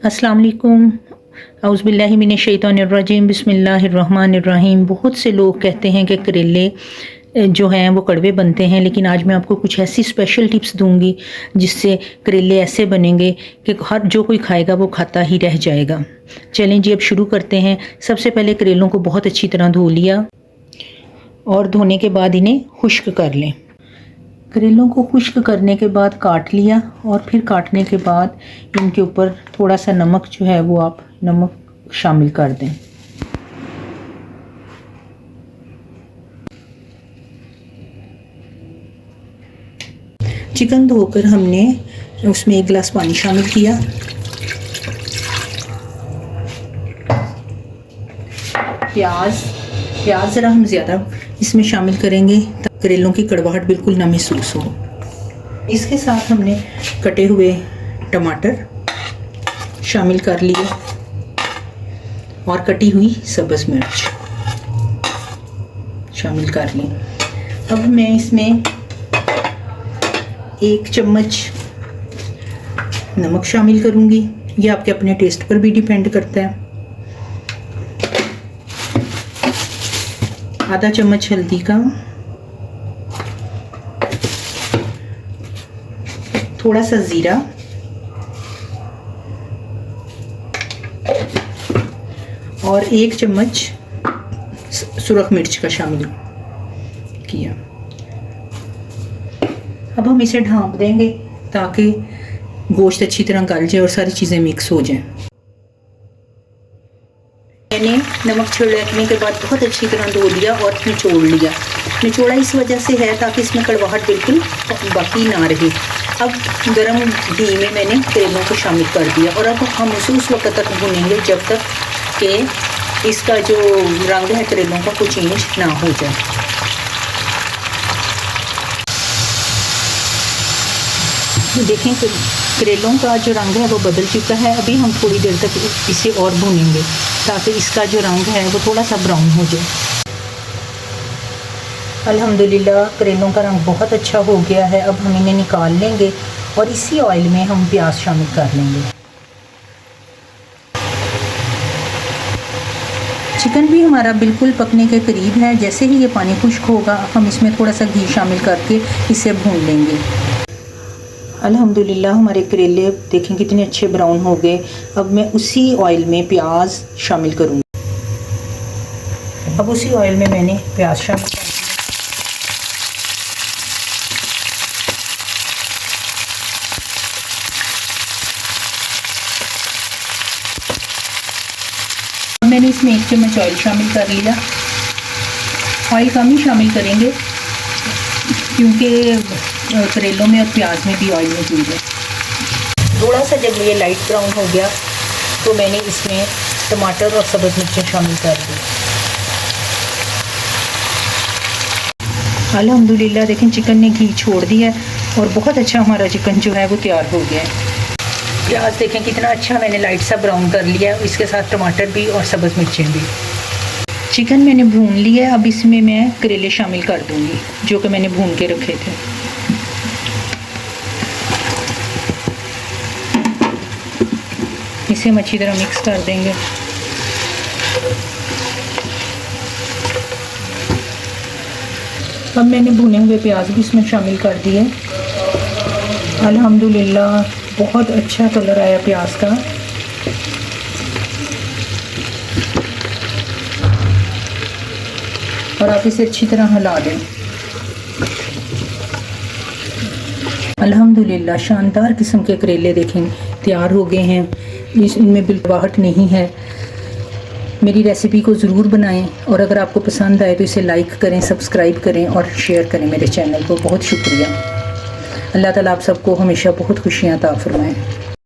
अस्सलाम वालेकुम। औज़ुबिल्लाहि मिनश्शैतानिर्रजीम बिस्मिल्लाहिर्रहमानिर्रहीम। बहुत से लोग कहते हैं कि करेले जो हैं वो कड़वे बनते हैं, लेकिन आज मैं आपको कुछ ऐसी स्पेशल टिप्स दूंगी जिससे करेले ऐसे बनेंगे कि हर जो कोई खाएगा वो खाता ही रह जाएगा। चलें जी, अब शुरू करते हैं। सबसे पहले करेलों को बहुत अच्छी तरह धो लिया और धोने के बाद इन्हें खुश्क कर लें। करेलों को खुश्क करने के बाद काट लिया और फिर काटने के बाद इनके ऊपर थोड़ा सा नमक जो है वो आप नमक शामिल कर दें। चिकन धोकर हमने उसमें 1 गिलास पानी शामिल किया। प्याज ज़रा हम ज़्यादा इसमें शामिल करेंगे ताकि करेलों की कड़वाहट बिल्कुल ना महसूस हो। इसके साथ हमने कटे हुए टमाटर शामिल कर लिए और कटी हुई सब्ज़ मिर्च शामिल कर ली। अब मैं इसमें 1 चम्मच नमक शामिल करूँगी। ये आपके अपने टेस्ट पर भी डिपेंड करता है। आधा चम्मच हल्दी का, थोड़ा सा ज़ीरा और 1 चम्मच सुरख मिर्च का शामिल किया। अब हम इसे ढाँप देंगे ताकि गोश्त अच्छी तरह गल जाए और सारी चीज़ें मिक्स हो जाएं। मैंने नमक छिड़कने के बाद बहुत अच्छी तरह धो लिया और निचोड़ लिया। निचोड़ा इस वजह से है ताकि इसमें कड़वाहट बिल्कुल बाकी ना रहे। अब गरम घी में मैंने करेलों को शामिल कर दिया और अब हम उसे उस वक्त तक भूनेंगे जब तक कि इसका जो रंग है करेलों का कुछ चेंज ना हो जाए। देखें कि करेलों का जो रंग है वो बदल चुका है। अभी हम थोड़ी देर तक इसे और भूनेंगे ताकि इसका जो रंग है वो थोड़ा सा ब्राउन हो जाए। अल्हम्दुलिल्लाह करेलों का रंग बहुत अच्छा हो गया है। अब हम इन्हें निकाल लेंगे और इसी ऑयल में हम प्याज शामिल कर लेंगे। चिकन भी हमारा बिल्कुल पकने के करीब है। जैसे ही ये पानी खुश्क होगा हम इसमें थोड़ा सा घी शामिल करके इसे भून लेंगे। अल्हम्दुलिल्लाह हमारे करेले देखें कितने अच्छे ब्राउन हो गए। अब मैं उसी ऑयल में प्याज शामिल करूँगी। अब उसी ऑयल में मैंने प्याज शामिल कर दिया। अब मैंने इसमें 1 चम्मच ऑयल शामिल कर लिया। ऑयल कम ही शामिल करेंगे क्योंकि करेलों में और प्याज में भी ऑयल मौजूद है। थोड़ा सा जब ये लाइट ब्राउन हो गया तो मैंने इसमें टमाटर और सब्ज़ मिर्चें शामिल कर दी। अल्हम्दुलिल्लाह देखें चिकन ने घी छोड़ दिया है और बहुत अच्छा हमारा चिकन जो है वो तैयार हो गया है। प्याज देखें कितना अच्छा मैंने लाइट सा ब्राउन कर लिया है, इसके साथ टमाटर भी और सब्ज़ मिर्चें भी। चिकन मैंने भून लिया है। अब इसमें मैं करेले शामिल कर दूंगी जो कि मैंने भून के रखे थे। इसे हम अच्छी तरह मिक्स कर देंगे। अब मैंने भुने हुए प्याज भी इसमें शामिल कर दिए। अल्हम्दुलिल्लाह बहुत अच्छा कलर आया प्याज का। और आप इसे अच्छी तरह हिला दें। अल्हम्दुलिल्लाह शानदार किस्म के करेले देखें तैयार हो गए हैं। इनमें बिल्कुल नहीं है। मेरी रेसिपी को ज़रूर बनाएं और अगर आपको पसंद आए तो इसे लाइक करें, सब्सक्राइब करें और शेयर करें मेरे चैनल को। बहुत शुक्रिया। अल्लाह ताला आप सबको हमेशा बहुत खुशियाँ अता फरमाएं।